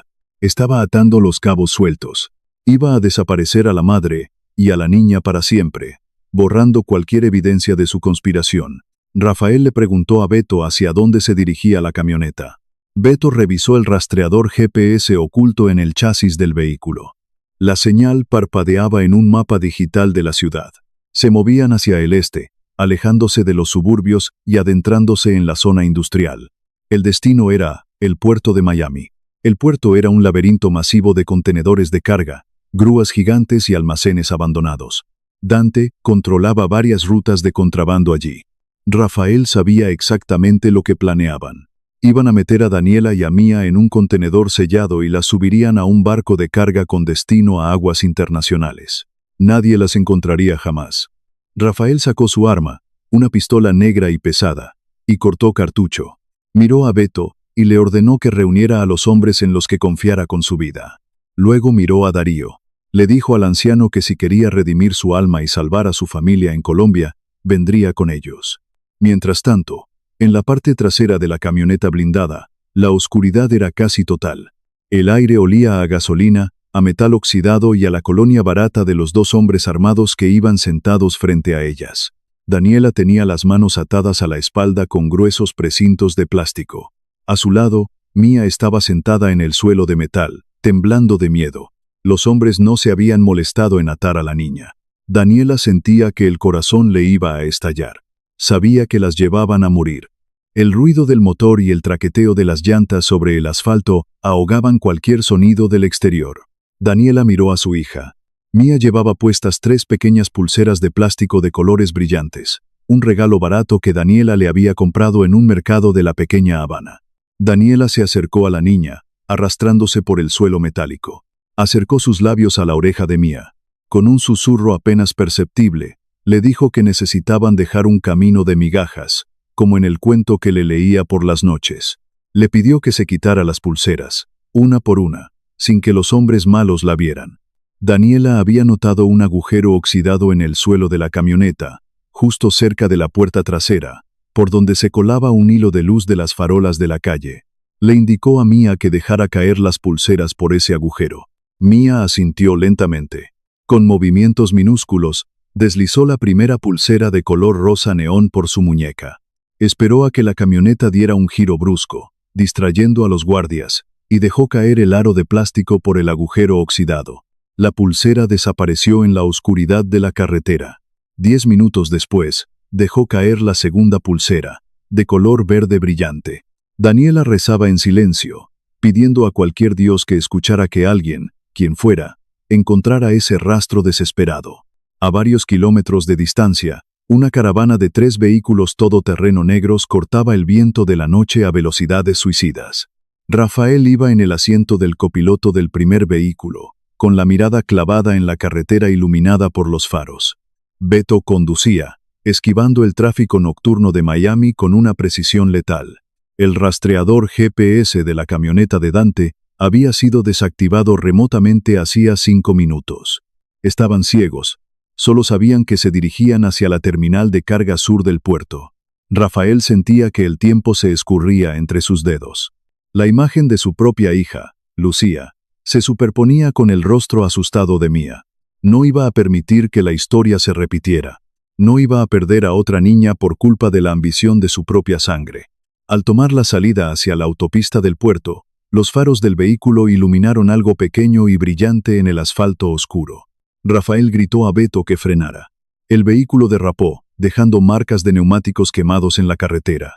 Estaba atando los cabos sueltos. Iba a desaparecer a la madre y a la niña para siempre, borrando cualquier evidencia de su conspiración. Rafael le preguntó a Beto hacia dónde se dirigía la camioneta. Beto revisó el rastreador GPS oculto en el chasis del vehículo. La señal parpadeaba en un mapa digital de la ciudad. Se movían hacia el este, alejándose de los suburbios y adentrándose en la zona industrial. El destino era el puerto de Miami. El puerto era un laberinto masivo de contenedores de carga, grúas gigantes y almacenes abandonados. Dante controlaba varias rutas de contrabando allí. Rafael sabía exactamente lo que planeaban. Iban a meter a Daniela y a Mía en un contenedor sellado y las subirían a un barco de carga con destino a aguas internacionales. Nadie las encontraría jamás. Rafael sacó su arma, una pistola negra y pesada, y cortó cartucho. Miró a Beto y le ordenó que reuniera a los hombres en los que confiara con su vida. Luego miró a Darío. Le dijo al anciano que si quería redimir su alma y salvar a su familia en Colombia, vendría con ellos. Mientras tanto, en la parte trasera de la camioneta blindada, la oscuridad era casi total. El aire olía a gasolina, a metal oxidado y a la colonia barata de los 2 hombres armados que iban sentados frente a ellas. Daniela tenía las manos atadas a la espalda con gruesos precintos de plástico. A su lado, Mía estaba sentada en el suelo de metal, temblando de miedo. Los hombres no se habían molestado en atar a la niña. Daniela sentía que el corazón le iba a estallar. Sabía que las llevaban a morir. El ruido del motor y el traqueteo de las llantas sobre el asfalto ahogaban cualquier sonido del exterior. Daniela miró a su hija. Mía llevaba puestas 3 pequeñas pulseras de plástico de colores brillantes, un regalo barato que Daniela le había comprado en un mercado de la pequeña Habana. Daniela se acercó a la niña, arrastrándose por el suelo metálico. Acercó sus labios a la oreja de Mía. Con un susurro apenas perceptible, le dijo que necesitaban dejar un camino de migajas, como en el cuento que le leía por las noches. Le pidió que se quitara las pulseras, una por una, sin que los hombres malos la vieran. Daniela había notado un agujero oxidado en el suelo de la camioneta, justo cerca de la puerta trasera, por donde se colaba un hilo de luz de las farolas de la calle. Le indicó a Mía que dejara caer las pulseras por ese agujero. Mía asintió lentamente. Con movimientos minúsculos, deslizó la primera pulsera de color rosa neón por su muñeca. Esperó a que la camioneta diera un giro brusco, distrayendo a los guardias, y dejó caer el aro de plástico por el agujero oxidado. La pulsera desapareció en la oscuridad de la carretera. 10 minutos después, dejó caer la segunda pulsera, de color verde brillante. Daniela rezaba en silencio, pidiendo a cualquier dios que escuchara que alguien, quien fuera, encontrara ese rastro desesperado. A varios kilómetros de distancia, una caravana de 3 vehículos todoterreno negros cortaba el viento de la noche a velocidades suicidas. Rafael iba en el asiento del copiloto del primer vehículo, con la mirada clavada en la carretera iluminada por los faros. Beto conducía, esquivando el tráfico nocturno de Miami con una precisión letal. El rastreador GPS de la camioneta de Dante había sido desactivado remotamente hacía 5 minutos. Estaban ciegos. Solo sabían que se dirigían hacia la terminal de carga sur del puerto. Rafael sentía que el tiempo se escurría entre sus dedos. La imagen de su propia hija, Lucía, se superponía con el rostro asustado de Mía. No iba a permitir que la historia se repitiera. No iba a perder a otra niña por culpa de la ambición de su propia sangre. Al tomar la salida hacia la autopista del puerto, los faros del vehículo iluminaron algo pequeño y brillante en el asfalto oscuro. Rafael gritó a Beto que frenara. El vehículo derrapó, dejando marcas de neumáticos quemados en la carretera.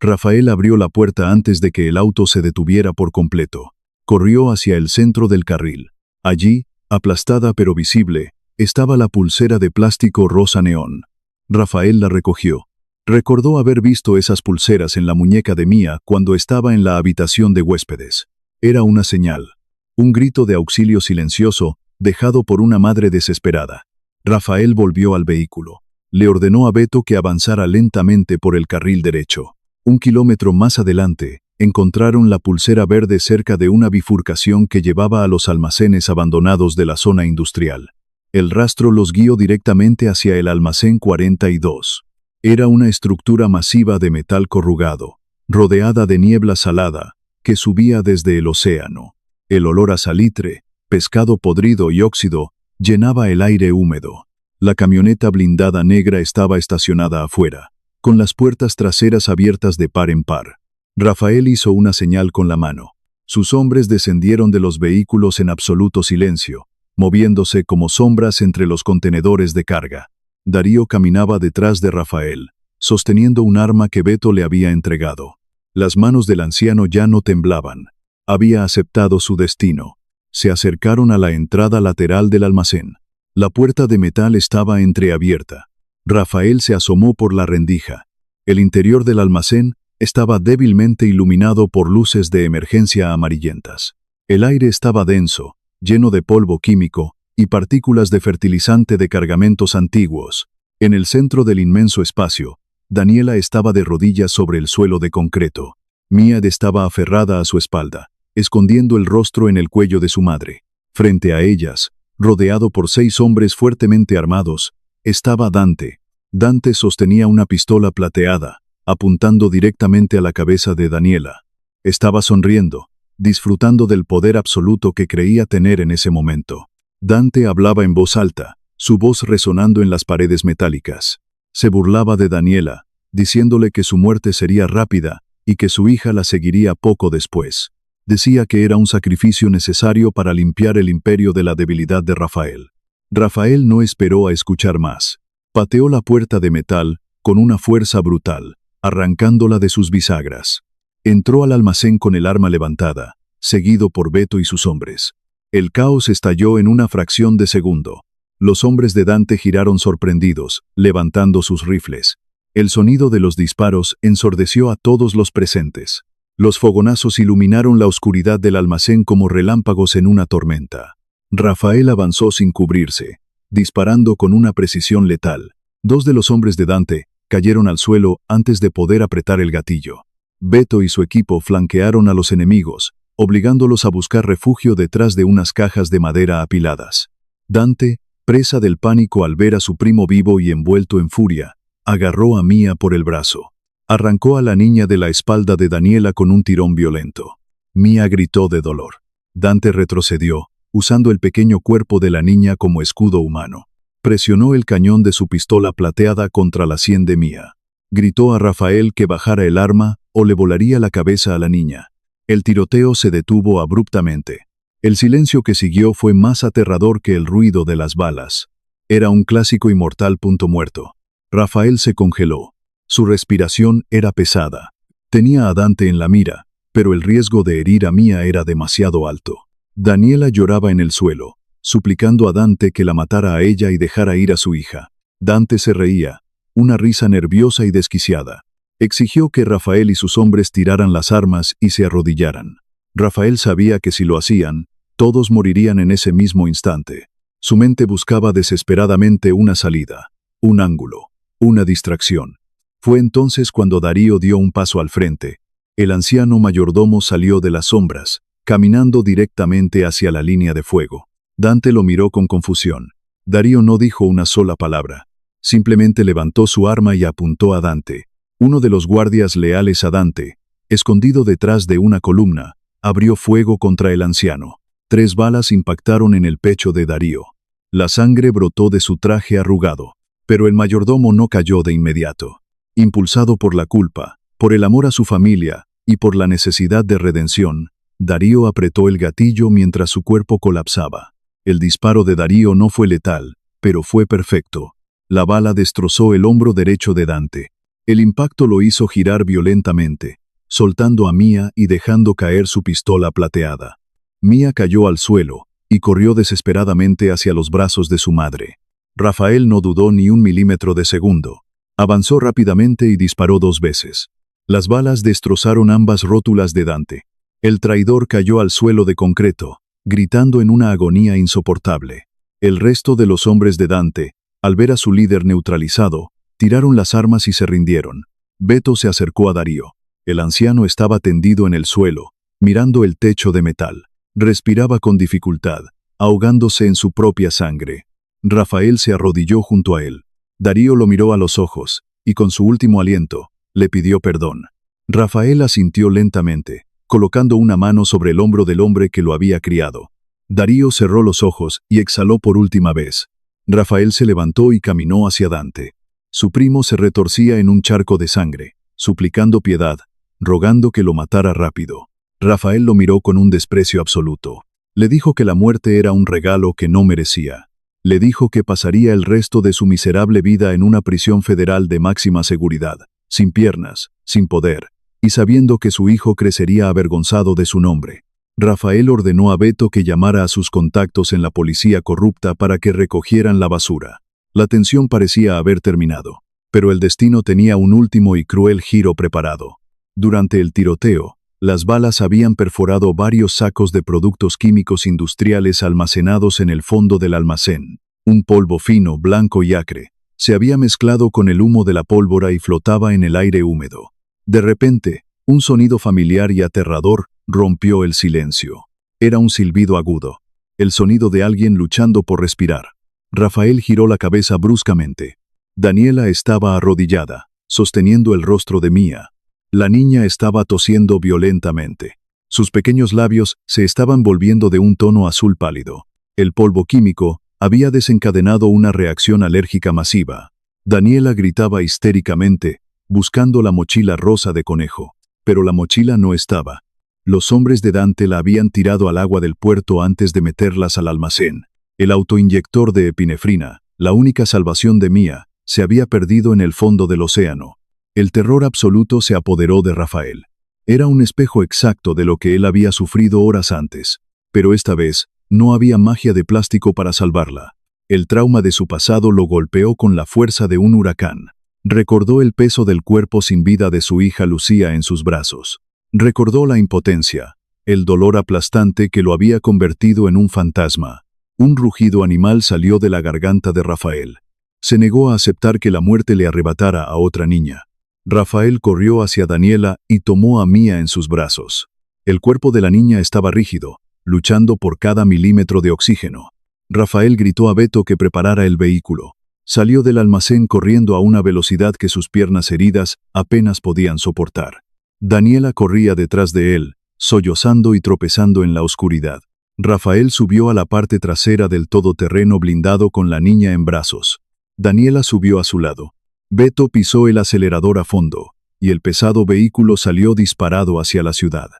Rafael abrió la puerta antes de que el auto se detuviera por completo. Corrió hacia el centro del carril. Allí, aplastada pero visible, estaba la pulsera de plástico rosa neón. Rafael la recogió. Recordó haber visto esas pulseras en la muñeca de Mía cuando estaba en la habitación de huéspedes. Era una señal. Un grito de auxilio silencioso, dejado por una madre desesperada. Rafael volvió al vehículo. Le ordenó a Beto que avanzara lentamente por el carril derecho. 1 kilómetro más adelante, encontraron la pulsera verde cerca de una bifurcación que llevaba a los almacenes abandonados de la zona industrial. El rastro los guió directamente hacia el almacén 42. Era una estructura masiva de metal corrugado, rodeada de niebla salada, que subía desde el océano. El olor a salitre, pescado podrido y óxido llenaba el aire húmedo. La camioneta blindada negra estaba estacionada afuera, con las puertas traseras abiertas de par en par. Rafael hizo una señal con la mano. Sus hombres descendieron de los vehículos en absoluto silencio, moviéndose como sombras entre los contenedores de carga. Darío caminaba detrás de Rafael, sosteniendo un arma que Beto le había entregado. Las manos del anciano ya no temblaban. Había aceptado su destino. Se acercaron a la entrada lateral del almacén. La puerta de metal estaba entreabierta. Rafael se asomó por la rendija. El interior del almacén estaba débilmente iluminado por luces de emergencia amarillentas. El aire estaba denso, lleno de polvo químico y partículas de fertilizante de cargamentos antiguos. En el centro del inmenso espacio, Daniela estaba de rodillas sobre el suelo de concreto. Mía estaba aferrada a su espalda, escondiendo el rostro en el cuello de su madre. Frente a ellas, rodeado por 6 hombres fuertemente armados, estaba Dante. Dante sostenía una pistola plateada, apuntando directamente a la cabeza de Daniela. Estaba sonriendo, disfrutando del poder absoluto que creía tener en ese momento. Dante hablaba en voz alta, su voz resonando en las paredes metálicas. Se burlaba de Daniela, diciéndole que su muerte sería rápida y que su hija la seguiría poco después. Decía que era un sacrificio necesario para limpiar el imperio de la debilidad de Rafael. Rafael no esperó a escuchar más. Pateó la puerta de metal con una fuerza brutal, arrancándola de sus bisagras. Entró al almacén con el arma levantada, seguido por Beto y sus hombres. El caos estalló en una fracción de segundo. Los hombres de Dante giraron sorprendidos, levantando sus rifles. El sonido de los disparos ensordeció a todos los presentes. Los fogonazos iluminaron la oscuridad del almacén como relámpagos en una tormenta. Rafael avanzó sin cubrirse, disparando con una precisión letal. 2 de los hombres de Dante cayeron al suelo antes de poder apretar el gatillo. Beto y su equipo flanquearon a los enemigos, obligándolos a buscar refugio detrás de unas cajas de madera apiladas. Dante, presa del pánico al ver a su primo vivo y envuelto en furia, agarró a Mía por el brazo. Arrancó a la niña de la espalda de Daniela con un tirón violento. Mía gritó de dolor. Dante retrocedió, usando el pequeño cuerpo de la niña como escudo humano. Presionó el cañón de su pistola plateada contra la sien de Mía. Gritó a Rafael que bajara el arma o le volaría la cabeza a la niña. El tiroteo se detuvo abruptamente. El silencio que siguió fue más aterrador que el ruido de las balas. Era un clásico y mortal punto muerto. Rafael se congeló. Su respiración era pesada. Tenía a Dante en la mira, pero el riesgo de herir a Mía era demasiado alto. Daniela lloraba en el suelo, suplicando a Dante que la matara a ella y dejara ir a su hija. Dante se reía, una risa nerviosa y desquiciada. Exigió que Rafael y sus hombres tiraran las armas y se arrodillaran. Rafael sabía que si lo hacían, todos morirían en ese mismo instante. Su mente buscaba desesperadamente una salida, un ángulo, una distracción. Fue entonces cuando Darío dio un paso al frente. El anciano mayordomo salió de las sombras, caminando directamente hacia la línea de fuego. Dante lo miró con confusión. Darío no dijo una sola palabra. Simplemente levantó su arma y apuntó a Dante. Uno de los guardias leales a Dante, escondido detrás de una columna, abrió fuego contra el anciano. 3 balas impactaron en el pecho de Darío. La sangre brotó de su traje arrugado, pero el mayordomo no cayó de inmediato. Impulsado por la culpa, por el amor a su familia y por la necesidad de redención, Darío apretó el gatillo mientras su cuerpo colapsaba. El disparo de Darío no fue letal, pero fue perfecto. La bala destrozó el hombro derecho de Dante. El impacto lo hizo girar violentamente, soltando a Mia y dejando caer su pistola plateada. Mia cayó al suelo y corrió desesperadamente hacia los brazos de su madre. Rafael no dudó ni un milímetro de segundo. Avanzó rápidamente y disparó 2 veces. Las balas destrozaron ambas rótulas de Dante. El traidor cayó al suelo de concreto, gritando en una agonía insoportable. El resto de los hombres de Dante, al ver a su líder neutralizado, tiraron las armas y se rindieron. Beto se acercó a Darío. El anciano estaba tendido en el suelo, mirando el techo de metal. Respiraba con dificultad, ahogándose en su propia sangre. Rafael se arrodilló junto a él. Darío lo miró a los ojos, y con su último aliento, le pidió perdón. Rafael asintió lentamente, colocando una mano sobre el hombro del hombre que lo había criado. Darío cerró los ojos y exhaló por última vez. Rafael se levantó y caminó hacia Dante. Su primo se retorcía en un charco de sangre, suplicando piedad, rogando que lo matara rápido. Rafael lo miró con un desprecio absoluto. Le dijo que la muerte era un regalo que no merecía. Le dijo que pasaría el resto de su miserable vida en una prisión federal de máxima seguridad, sin piernas, sin poder, y sabiendo que su hijo crecería avergonzado de su nombre. Rafael ordenó a Beto que llamara a sus contactos en la policía corrupta para que recogieran la basura. La tensión parecía haber terminado, pero el destino tenía un último y cruel giro preparado. Durante el tiroteo, las balas habían perforado varios sacos de productos químicos industriales almacenados en el fondo del almacén. Un polvo fino, blanco y acre, se había mezclado con el humo de la pólvora y flotaba en el aire húmedo. De repente, un sonido familiar y aterrador rompió el silencio. Era un silbido agudo, el sonido de alguien luchando por respirar. Rafael giró la cabeza bruscamente. Daniela estaba arrodillada, sosteniendo el rostro de Mia. La niña estaba tosiendo violentamente. Sus pequeños labios se estaban volviendo de un tono azul pálido. El polvo químico había desencadenado una reacción alérgica masiva. Daniela gritaba histéricamente, buscando la mochila rosa de conejo. Pero la mochila no estaba. Los hombres de Dante la habían tirado al agua del puerto antes de meterlas al almacén. El autoinyector de epinefrina, la única salvación de Mia, se había perdido en el fondo del océano. El terror absoluto se apoderó de Rafael. Era un espejo exacto de lo que él había sufrido horas antes, pero esta vez no había magia de plástico para salvarla. El trauma de su pasado lo golpeó con la fuerza de un huracán. Recordó el peso del cuerpo sin vida de su hija Lucía en sus brazos. Recordó la impotencia, el dolor aplastante que lo había convertido en un fantasma. Un rugido animal salió de la garganta de Rafael. Se negó a aceptar que la muerte le arrebatara a otra niña. Rafael corrió hacia Daniela y tomó a Mia en sus brazos. El cuerpo de la niña estaba rígido, luchando por cada milímetro de oxígeno. Rafael gritó a Beto que preparara el vehículo. Salió del almacén corriendo a una velocidad que sus piernas heridas apenas podían soportar. Daniela corría detrás de él, sollozando y tropezando en la oscuridad. Rafael subió a la parte trasera del todoterreno blindado con la niña en brazos. Daniela subió a su lado. Beto pisó el acelerador a fondo, y el pesado vehículo salió disparado hacia la ciudad.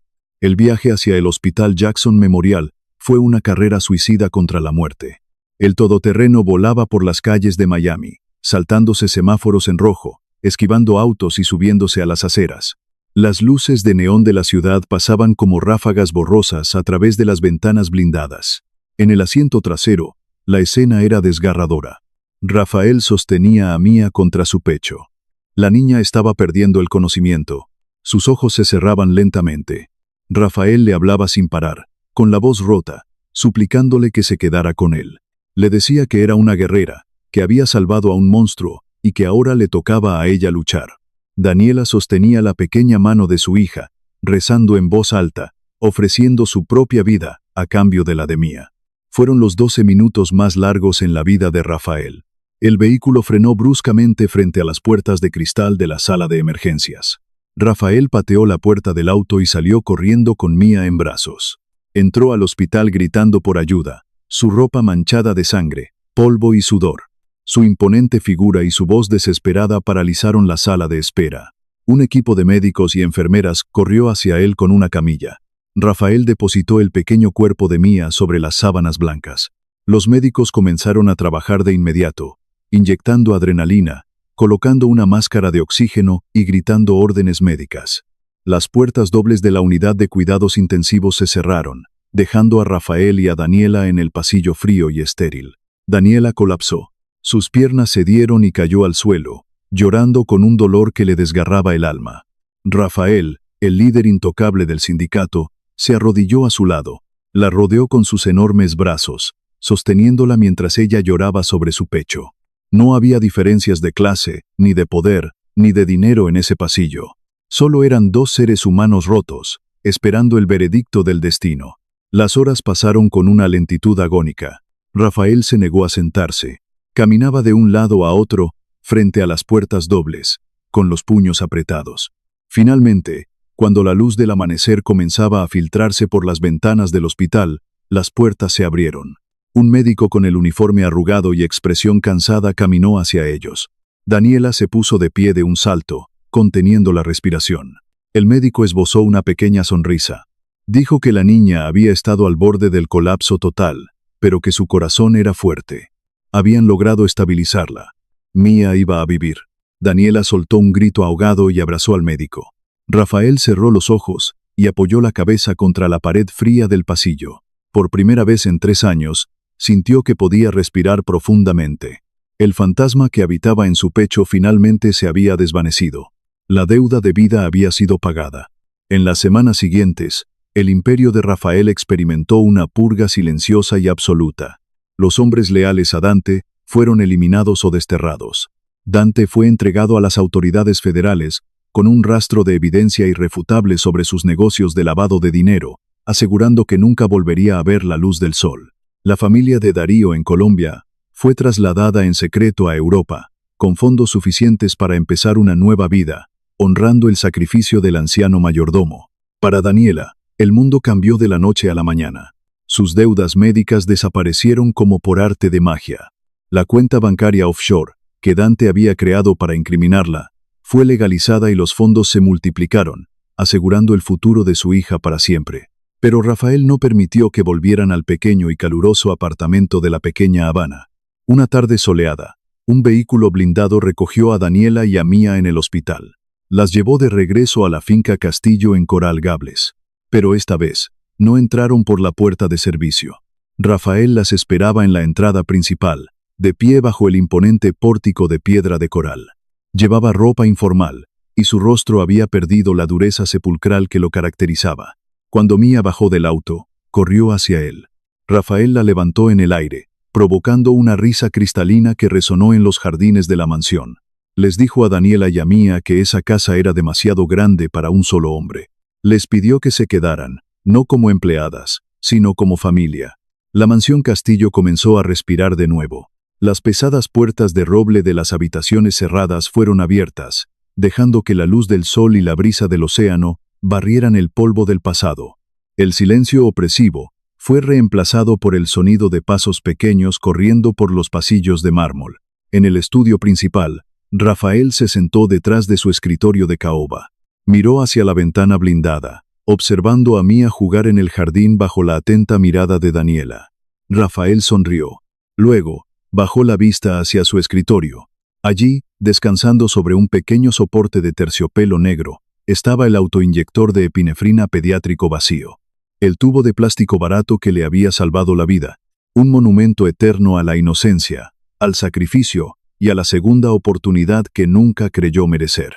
El viaje hacia el Hospital Jackson Memorial fue una carrera suicida contra la muerte. El todoterreno volaba por las calles de Miami, saltándose semáforos en rojo, esquivando autos y subiéndose a las aceras. Las luces de neón de la ciudad pasaban como ráfagas borrosas a través de las ventanas blindadas. En el asiento trasero, la escena era desgarradora. Rafael sostenía a Mia contra su pecho. La niña estaba perdiendo el conocimiento. Sus ojos se cerraban lentamente. Rafael le hablaba sin parar, con la voz rota, suplicándole que se quedara con él. Le decía que era una guerrera, que había salvado a un monstruo y que ahora le tocaba a ella luchar. Daniela sostenía la pequeña mano de su hija, rezando en voz alta, ofreciendo su propia vida a cambio de la de Mia. Fueron los 12 minutos más largos en la vida de Rafael. El vehículo frenó bruscamente frente a las puertas de cristal de la sala de emergencias. Rafael pateó la puerta del auto y salió corriendo con Mia en brazos. Entró al hospital gritando por ayuda, su ropa manchada de sangre, polvo y sudor. Su imponente figura y su voz desesperada paralizaron la sala de espera. Un equipo de médicos y enfermeras corrió hacia él con una camilla. Rafael depositó el pequeño cuerpo de Mia sobre las sábanas blancas. Los médicos comenzaron a trabajar de inmediato, inyectando adrenalina, colocando una máscara de oxígeno y gritando órdenes médicas. Las puertas dobles de la unidad de cuidados intensivos se cerraron, dejando a Rafael y a Daniela en el pasillo frío y estéril. Daniela colapsó. Sus piernas cedieron y cayó al suelo, llorando con un dolor que le desgarraba el alma. Rafael, el líder intocable del sindicato, se arrodilló a su lado, la rodeó con sus enormes brazos, sosteniéndola mientras ella lloraba sobre su pecho. No había diferencias de clase, ni de poder, ni de dinero en ese pasillo. Solo eran dos seres humanos rotos, esperando el veredicto del destino. Las horas pasaron con una lentitud agónica. Rafael se negó a sentarse. Caminaba de un lado a otro, frente a las puertas dobles, con los puños apretados. Finalmente, cuando la luz del amanecer comenzaba a filtrarse por las ventanas del hospital, las puertas se abrieron. Un médico con el uniforme arrugado y expresión cansada caminó hacia ellos. Daniela se puso de pie de un salto, conteniendo la respiración. El médico esbozó una pequeña sonrisa. Dijo que la niña había estado al borde del colapso total, pero que su corazón era fuerte. Habían logrado estabilizarla. Mía iba a vivir. Daniela soltó un grito ahogado y abrazó al médico. Rafael cerró los ojos y apoyó la cabeza contra la pared fría del pasillo. Por primera vez en 3 años, sintió que podía respirar profundamente. El fantasma que habitaba en su pecho finalmente se había desvanecido. La deuda de vida había sido pagada. En las semanas siguientes, el imperio de Rafael experimentó una purga silenciosa y absoluta. Los hombres leales a Dante fueron eliminados o desterrados. Dante fue entregado a las autoridades federales con un rastro de evidencia irrefutable sobre sus negocios de lavado de dinero, asegurando que nunca volvería a ver la luz del sol. La familia de Darío en Colombia fue trasladada en secreto a Europa, con fondos suficientes para empezar una nueva vida, honrando el sacrificio del anciano mayordomo. Para Daniela, el mundo cambió de la noche a la mañana. Sus deudas médicas desaparecieron como por arte de magia. La cuenta bancaria offshore, que Dante había creado para incriminarla, fue legalizada y los fondos se multiplicaron, asegurando el futuro de su hija para siempre. Pero Rafael no permitió que volvieran al pequeño y caluroso apartamento de la pequeña Habana. Una tarde soleada, un vehículo blindado recogió a Daniela y a Mía en el hospital. Las llevó de regreso a la finca Castillo en Coral Gables. Pero esta vez, no entraron por la puerta de servicio. Rafael las esperaba en la entrada principal, de pie bajo el imponente pórtico de piedra de coral. Llevaba ropa informal, y su rostro había perdido la dureza sepulcral que lo caracterizaba. Cuando Mía bajó del auto, corrió hacia él. Rafael la levantó en el aire, provocando una risa cristalina que resonó en los jardines de la mansión. Les dijo a Daniela y a Mía que esa casa era demasiado grande para un solo hombre. Les pidió que se quedaran, no como empleadas, sino como familia. La mansión Castillo comenzó a respirar de nuevo. Las pesadas puertas de roble de las habitaciones cerradas fueron abiertas, dejando que la luz del sol y la brisa del océano barrieran el polvo del pasado. El silencio opresivo fue reemplazado por el sonido de pasos pequeños corriendo por los pasillos de mármol. En el estudio principal, Rafael se sentó detrás de su escritorio de caoba. Miró hacia la ventana blindada, observando a Mía jugar en el jardín bajo la atenta mirada de Daniela. Rafael sonrió. Luego, bajó la vista hacia su escritorio. Allí, descansando sobre un pequeño soporte de terciopelo negro, estaba el autoinyector de epinefrina pediátrico vacío. El tubo de plástico barato que le había salvado la vida. Un monumento eterno a la inocencia, al sacrificio y a la segunda oportunidad que nunca creyó merecer.